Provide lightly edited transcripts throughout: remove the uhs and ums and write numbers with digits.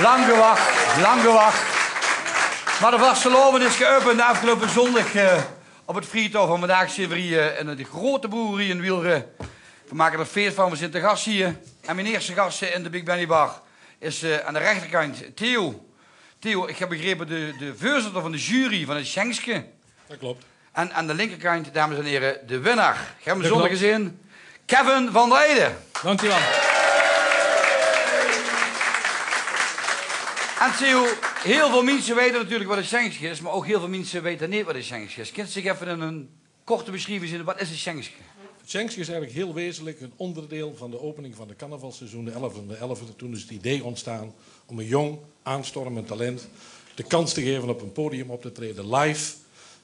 Lang gewacht, lang gewacht. Maar de vastelovend is geopend de afgelopen zondag op het Friedhof. En vandaag zijn we hier in de grote boerie in Wielre. We maken er feest van, we zitten te gast hier. En mijn eerste gast in de Big Benny Bar is aan de rechterkant Theo. Theo, ik heb begrepen de voorzitter van de jury van het Schenkske. Dat klopt. En aan de linkerkant, dames en heren, de winnaar. Gaan we zondag eens in. Kevin van der Eijden. Dankjewel. En Theo, heel veel mensen weten natuurlijk wat een Schenkske is, maar ook heel veel mensen weten niet wat een Schenkske is. Kunt u zich even in een korte beschrijving zetten, wat is een Schenkske? Het Schenkske is eigenlijk heel wezenlijk een onderdeel van de opening van de carnavalseizoen, de 11e. Toen is het idee ontstaan om een jong, aanstormend talent de kans te geven op een podium op te treden, live,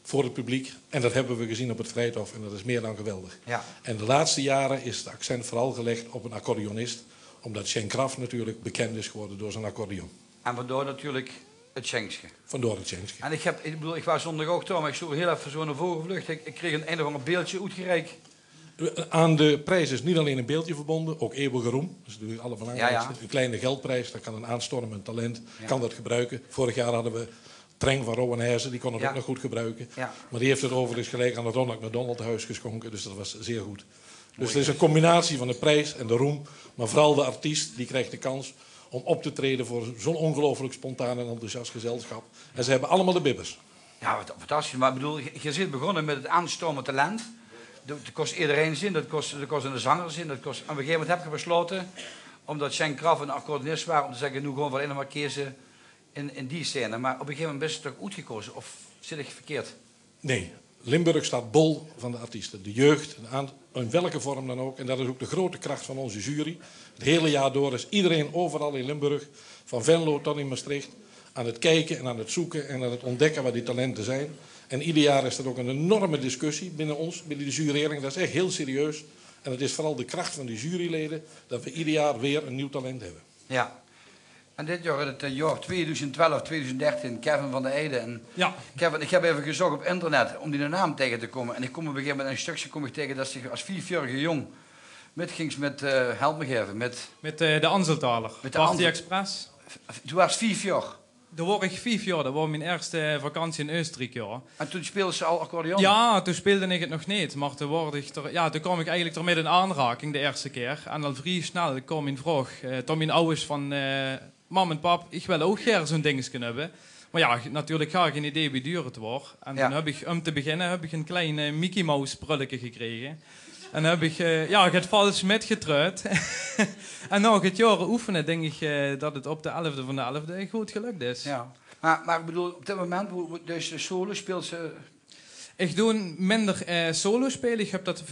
voor het publiek. En dat hebben we gezien op het Vrijthof en dat is meer dan geweldig. Ja. En de laatste jaren is het accent vooral gelegd op een accordeonist, omdat Schenk Graf natuurlijk bekend is geworden door zijn accordeon. En vandoor natuurlijk het Schenkske. Vandoor het Schenkske. En ik was zondag ook door, maar ik zoek heel even zo naar voren gevlucht. Ik kreeg een of ander beeldje uitgereikt. Aan de prijs is niet alleen een beeldje verbonden, ook eeuwige roem. Dat is natuurlijk het allerbelangrijkste. Ja, ja. Een kleine geldprijs, daar kan een aanstormend talent kan dat gebruiken. Vorig jaar hadden we Treng van Rowenhuizen, die kon het ook nog goed gebruiken. Ja. Maar die heeft het overigens gelijk aan het Ronald McDonald huis geschonken, dus dat was zeer goed. Dus het is een combinatie van de prijs en de roem, maar vooral de artiest die krijgt de kans om op te treden voor zo'n ongelooflijk spontaan en enthousiast gezelschap. En ze hebben allemaal de bibbers. Ja, wat fantastisch. Maar ik bedoel, je zit begonnen met het aanstormend talent. Dat kost iedereen zin, dat kost een zanger zin. Dat kost... Op een gegeven moment heb je besloten, omdat Schenk Graf een accordeonist was, om te zeggen, nu gewoon van een maar kiezen in die scène. Maar op een gegeven moment is het toch uitgekozen, of zit ik verkeerd? Nee, Limburg staat bol van de artiesten. De jeugd, in welke vorm dan ook. En dat is ook de grote kracht van onze jury. Het hele jaar door is iedereen overal in Limburg, van Venlo tot in Maastricht, aan het kijken en aan het zoeken en aan het ontdekken wat die talenten zijn. En ieder jaar is er ook een enorme discussie binnen ons, binnen de jurering. Dat is echt heel serieus. En het is vooral de kracht van de juryleden dat we ieder jaar weer een nieuw talent hebben. Ja. En dit jaar, het jaar 2012, 2013, Kevin van der Eijden. En Ja. Kevin, ik heb even gezocht op internet om die naam tegen te komen. En ik kom op een gegeven moment een stukje tegen dat zich als 4-jarige jong metgings met, help me even, Met de Anseltaler. Met de Party Ansel- Express. Toen was 4 jaar. Daar word ik 5 jaar. Dat was mijn eerste vakantie in Oostenrijk. Ja. En toen speelde ze al accordeon? Ja, toen speelde ik het nog niet. Maar toen kwam ik eigenlijk ermee in aanraking de eerste keer. En al vrij snel kwam mijn vraag. Toen mijn ouders van... Mam en pap, ik wil ook graag zo'n dingetje hebben. Maar ja, natuurlijk ga ik geen idee wie duur het wordt. En toen heb ik, om te beginnen, een klein Mickey Mouse prulletje gekregen. En heb ik het vals metgetrouwd. En na het jaar oefenen, denk ik dat het op de 11e van de 11e goed gelukt is. Ja. Maar ik bedoel, op dit moment, dus de solo speelt ze... Ik doe minder solo spelen. Ik heb dat,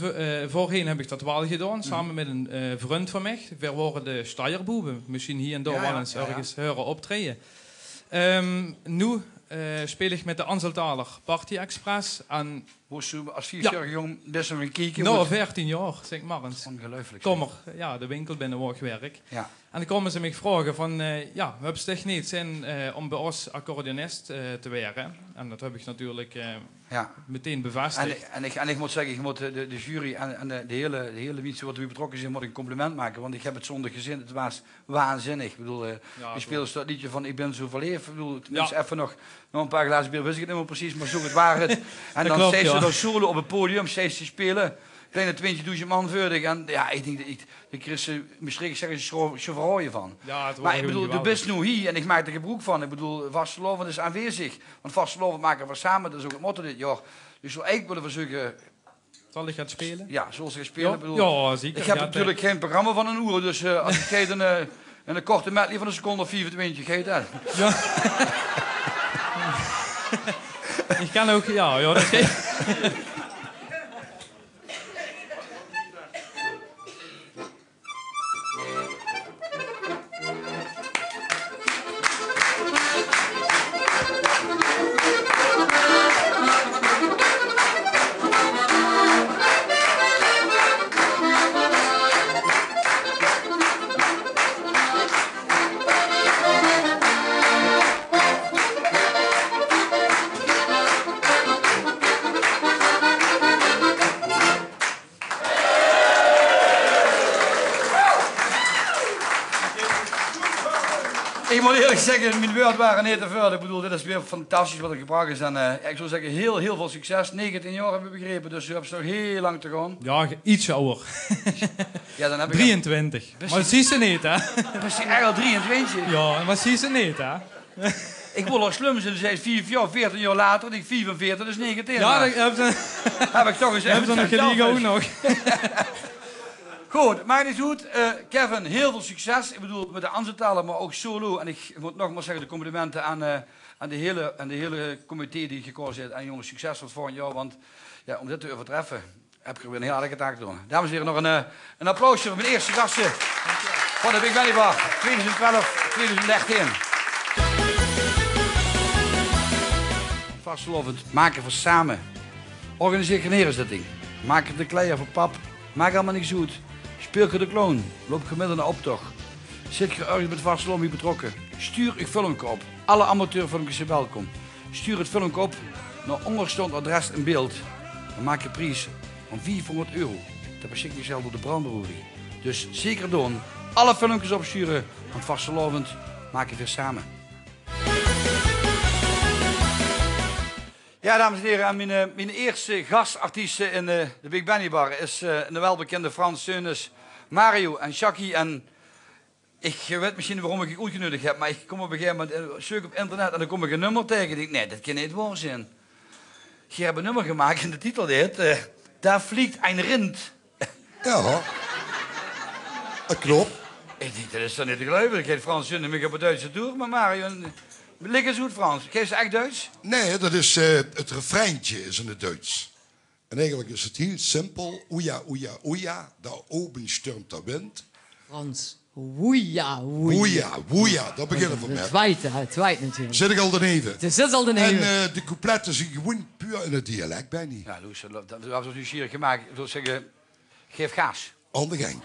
voorheen heb ik dat wel gedaan, samen met een vriend van mij. We waren de Steierboeben. Misschien hier en daar wel eens ergens horen optreden. Nu speel ik met de Anseltaler Party Express. En Moest je als 4-jarige jong best nog een kijken? nou, 14 jaar, zeg maar eens. Ongelooflijk. Kom er, de winkel binnen waar ik werk. Ja. En dan komen ze me vragen van, hebben ze echt niet zin om bij ons accordeonist te werken? En dat heb ik natuurlijk meteen bevestigd. En ik moet zeggen, ik moet de jury en de hele mensen wat we betrokken zijn, moet ik een compliment maken. Want ik heb het zondag gezien, het was waanzinnig. Ik bedoel, je speelde dat liedje van Ik ben zo verleefd. Ik bedoel, even nog een paar glazen bier, wist ik het niet meer precies, maar zo het waren het. En dan steeds ze solo op het podium, steeds te spelen. Kleine 20.000 man voordig. En ja, ik denk dat ik kreeg ze misschien zeggen ze verrooien van. Ja, maar ik bedoel, de best nu hier en ik maak er gebruik van. Ik bedoel, vastelovend is aanwezig. Want vastelovend maken we samen, dat is ook het motto dit jaar. Dus zo eigenlijk willen we verzoeken. Zal ik gaan spelen? Ja, zoals ik spelen. Ja, Bedoel, ja, zeker. Ik heb natuurlijk geen programma van een uur, dus als ik geef een korte medley van een seconde of 24, geef dat. Ja. Ik kan ook, dat is geen... Ik moet eerlijk zeggen, mijn woorden waren niet te veel. Ik bedoel, dit is weer fantastisch wat er gebracht is. En ik zou zeggen, heel veel succes. 19 jaar hebben we begrepen, dus u hebt nog heel lang te gaan. Ja, iets ouder. Ja, dan heb ik 23. Maar dat zie ze niet, hè? Was hij echt al 23? Ja, maar zie ze niet, hè? Ik wil nog slim zijn, dus hij is 14 jaar later, en ik 44, dus 19. Ja, dat heb ik toch eens hebben ze nog geliegen ook nog. Goed, maar niet goed. Kevin, heel veel succes. Ik bedoel, met de Anzetalen, maar ook solo. En ik moet nogmaals zeggen, de complimenten aan de hele comité die gekozen heeft. En jongens, succes voor het volgend jaar. Want ja, om dit te overtreffen, heb ik er weer een heel aardige taak te doen. Dames en heren, nog een applausje voor mijn eerste gasten van de Big Belly Bar 2012-2013. Vastelovend, maken we samen. Organiseer geen herenzitting. Maak de kleier voor pap. Maak allemaal niks goed. Speel je de clown. Loop gemiddeld naar optocht. Zit je ergens met Vastelovend betrokken. Stuur uw filmpje op. Alle amateurfilmpjes zijn welkom. Stuur het filmpje op naar onderstaand adres en beeld. Dan maak je prijs van €400. Dat beschikbaar gesteld door de brandbroerie. Dus zeker doen. Alle filmpjes opsturen. Want Vastelovend maken we weer samen. Ja, dames en heren, mijn eerste gastartiesten in de Big Benny Bar is de welbekende Frans Seunis, Mario en Shaki. En ik weet misschien waarom ik je uitgenodigd heb, maar ik kom op een gegeven moment zoek op internet en dan kom ik een nummer tegen. Ik denk, nee, dat kan niet waar zijn. Je hebt een nummer gemaakt en de titel heet Daar vliegt een rind. Ja, dat klopt. Ik denk, dat is toch niet te geloven. Ik heet Frans Seunis, ik op een Duitse tour, maar Mario... Lig eens goed Frans. Geef ze echt Duits? Nee, dat is het refreintje is in het Duits. En eigenlijk is het heel simpel. Oeja, oeja, oeja, daar oben stürmt de wind. Frans. Oeja, oeja. Oeja, oeja, daar beginnen we met. Het tweede natuurlijk. Zit ik al daneben. Het zit al daneben. En de coupletten zijn gewoon puur in het dialect bij niet. Ja, Loes, dat hebben we nieuwsgierig gemaakt. Ik wil zeggen, geef gas. Aan de gang.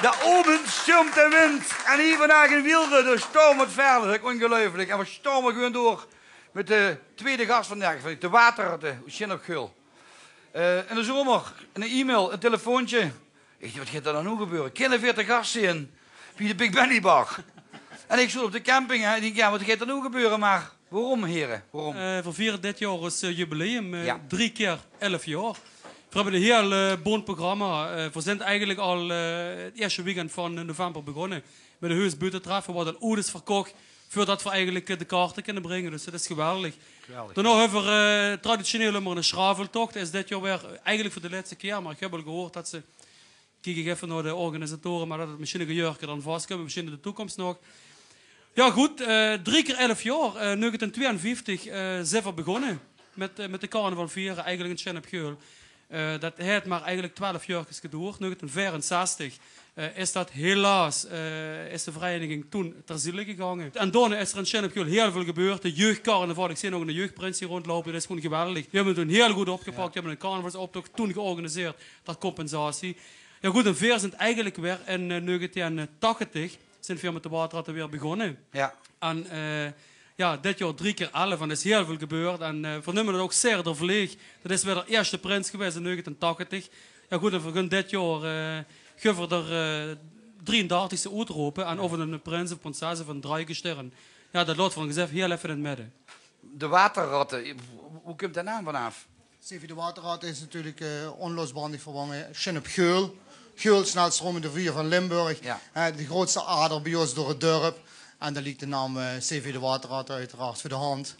Daar oben stürmt de wind. En hier vandaag in Wielde, dus stormt het verder. Dat is ongelooflijk. En we stormen gewoon door met de tweede gast vandaag. De waterratten, Shin op Geul. In de zomer, een e-mail, een telefoontje. Ik dacht, wat gaat er dan nu gebeuren? 40 gasten in, bij de Big Benny Bar. En ik zat op de camping en ik denk, ja, wat gaat er nu gebeuren? Maar waarom, heren? Waarom? We vieren dit jaar ons jubileum, 3 keer 11 jaar. We hebben een heel bon programma. We zijn eigenlijk al het eerste weekend van november begonnen. Met een heus buitentreffen, waar al ouders verkocht, voordat we eigenlijk de kaarten kunnen brengen. Dus dat is geweldig. Daarna hebben we traditioneel maar een schraveltocht. Dat is dit jaar weer eigenlijk voor de laatste keer. Maar ik heb al gehoord dat ze, kijk ik even naar de organisatoren, maar dat het misschien een jurken dan vastkomen. Misschien in de toekomst nog. Ja goed, 3 keer 11 jaar. 1952 zijn we begonnen met de carnaval vieren, eigenlijk in Shin op Geul. Dat heeft maar eigenlijk 12 jaar geduurd. 1964 is dat helaas is de vereniging toen ter ziele gegaan. En daarna is er in Shin op Geul heel veel gebeurd. De jeugdcarnaval, ik zie nog een jeugdprins hier rondlopen, dat is gewoon geweldig. Die hebben het toen heel goed opgepakt, die hebben een carnavalsoptocht toen georganiseerd, ter compensatie. Ja goed, en we zijn eigenlijk weer in 1980 zijn we met de waterratten weer begonnen. Ja. En ja, dit jaar 3 keer 11 en er is heel veel gebeurd. En we noemen het ook zeer de vleeg. Dat is weer de eerste prins geweest in 1980. Ja goed, en we gaan dit jaar geven er 33e uitroepen. En over een prins of prinses van 3 sterren. Ja, dat laat van gezegd heel even in het midden. De waterratten, hoe komt de naam vanaf? CV de Waterrat is natuurlijk onlosbandig vervangen. Shin op Geul. Geul, snelstromende rivier van Limburg. Ja. De grootste ader bij ons door het dorp. En daar ligt de naam CV de Waterrat uiteraard voor de hand.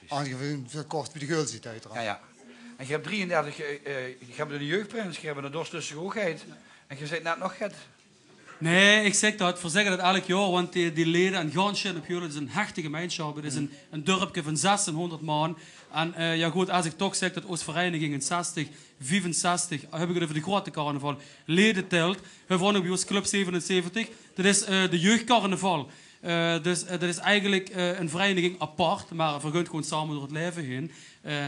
Aangegeven verkocht bij de Geul zit uiteraard. Ja, ja. En je hebt 33, je hebt een jeugdprins, je hebt een dorstussen hoogheid. En je zegt net nog het. Nee, ik zeg dat. We zeggen dat elk jaar, want die leden en gaan Shin op Geul, het is een hechte gemeenschap. Het is een dorpje van 1600 man. En ja goed, als ik toch zeg dat onze vereniging in 60, 65, heb ik het over de grote carnaval, leden telt. We wonen bij ons Club 77. Dat is de jeugdcarnaval. Dus dat is eigenlijk een vereniging apart, maar we gaan gewoon samen door het leven heen.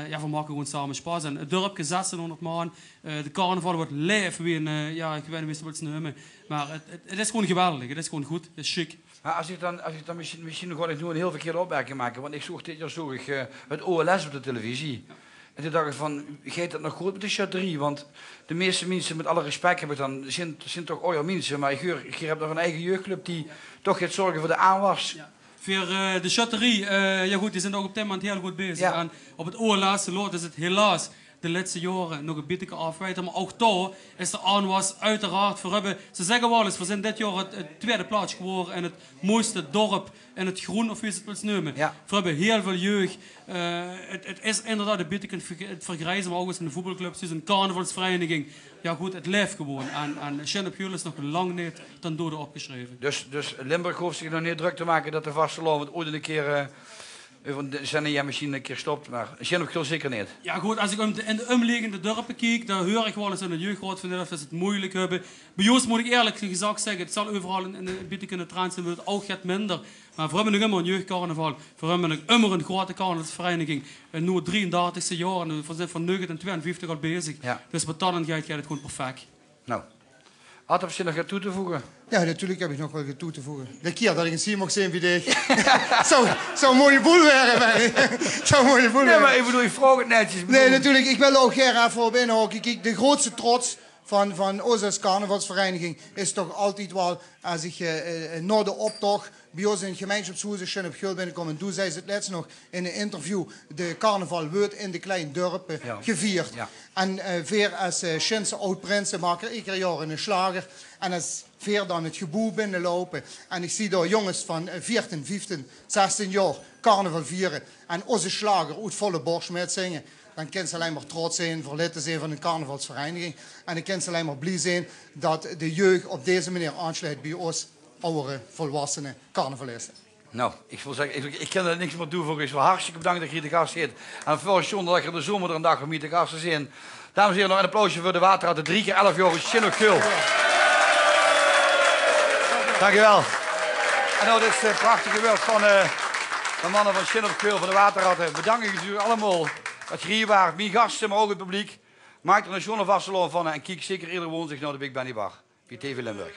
Ja, we maken gewoon samen spaas. En het dorpje 1600 man, de carnaval wordt live weer een, ja, ik weet niet wat ze noemen. Maar het is gewoon geweldig, het is gewoon goed, het is chic. Maar als ik dan misschien ga ik nu een heel verkeerde opmerking maken, want ik zocht dit jaar het OLS op de televisie. En toen dacht ik van, gaat dat nog goed met de chaterie? Want de meeste mensen, met alle respect heb ik dan, zijn toch ooit mensen, maar ik heb nog een eigen jeugdclub die toch gaat zorgen voor de aanwas. Ja. Voor de chaterie, ja goed, die zijn ook op dit moment heel goed bezig. Ja. En op het allerlaatste lot is het helaas de laatste jaren nog een beetje afwijten. Maar ook daar is de aanwas uiteraard voor hebben. Ze zeggen wel eens, we zijn dit jaar het tweede plaats geworden in het mooiste dorp in het groen, of hoe je het wil noemen. Ja. We hebben heel veel jeugd. Het is inderdaad een beetje het vergrijzen, maar ook eens in de voetbalclubs, dus een carnavalsvereniging. Ja goed, het leeft gewoon. En Shin op Geul is nog lang niet ten dode opgeschreven. Dus Limburg hoeft zich nog niet druk te maken dat de vaste loon ooit een keer misschien een keer stopt, maar Shin op Geul zeker niet. Ja goed, als ik in de omliggende dorpen kijk, dan hoor ik wel eens aan de jeugdraad van dat ze het moeilijk hebben. Bij ons moet ik eerlijk gezegd zeggen, het zal overal een beetje in de trend zijn, het ook gaat minder. Maar we hebben nog immer een jeugdcarnaval, we hebben nog immer een grote carnavalsvereniging. En nu het 33e jaar en we zijn van 1952 al bezig. Ja. Dus wat dat dan gaat het gewoon perfect. Nou, had er misschien nog wat toe te voegen? Ja, natuurlijk heb ik nog wel toe te voegen. De keer dat ik een Sier mag zien bij dich. Zou een mooie boel werden. Zou een mooie boel Nee, werden. maar ik bedoel, ik vraag het netjes. Nee, natuurlijk. Ik wil ook graag even op inhouden. Kijk, de grootste trots van ons als carnavalsvereniging is toch altijd wel als ik na de optocht bij ons in het gemeenschapshuis Shin op Geul binnenkom. En toen zei ze het laatst nog in een interview, de carnaval wordt in de kleine dorpen gevierd. Ja. En weer als Shinse oud-prinsen maken ieder jaar een slager. En als weer dan het geboel binnenlopen. En ik zie daar jongens van 14, 15, 16 jaar carnaval vieren. En onze slager uit volle borst met zingen. Dan kan ze alleen maar trots zijn voor lid te zijn van een carnavalsvereniging. En dan kan ze alleen maar blij zijn dat de jeugd op deze manier aansluit bij ons oudere, volwassenen carnavalisten. Nou, ik wil zeggen, ik kan er niks meer toevoegen. Ik wil hartstikke bedankt dat je hier de gast zit. En volgens John dat je de zomer er een dag om hier de gasten zijn. Dames en heren, nog een applausje voor de waterratten. 3 keer 11 jaar Shin op Geul. Dankjewel. En nou, dit is het prachtige woord van de mannen van Shin op Geul, van de waterratten. Bedankt jullie allemaal dat je hier waren. Mijn gasten, maar ook het publiek. Maak er een John of Vasselon van en kijk zeker iedere woensdag naar de Big Benny Bar. Bij TV Limburg.